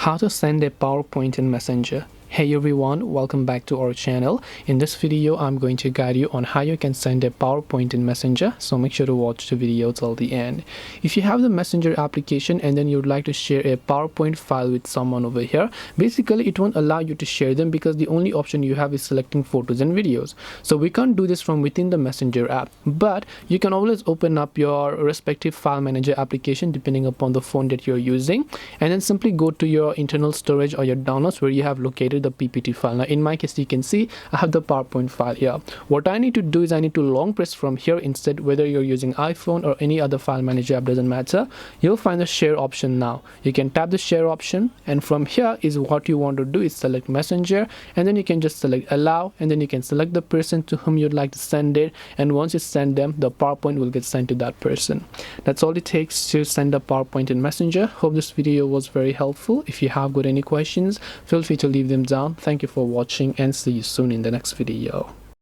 How to send a PowerPoint in Messenger. Hey everyone, welcome back to our channel. In this video, I'm going to guide you on how you can send a PowerPoint in Messenger, so make sure to watch the video till the end. If you have the Messenger application and then you'd like to share a PowerPoint file with someone over here, basically it won't allow you to share them because the only option you have is selecting photos and videos. So we can't do this from within the Messenger app, but you can always open up your respective file manager application depending upon the phone that you're using, and then simply go to your internal storage or your downloads where you have located the PPT file. Now in my case, you can see I have the PowerPoint file here. What I need to do is I need to long press from here instead. Whether you're using iPhone or any other file manager app, doesn't matter. You'll find the share option. Now you can tap the share option, and from here is what you want to do is select Messenger, and then you can just select allow, and then you can select the person to whom you'd like to send it, and once you send them, the PowerPoint will get sent to that person. That's all it takes to send a PowerPoint in Messenger. Hope this video was very helpful. If you have got any questions, feel free to leave them down. Thank you for watching and see you soon in the next video.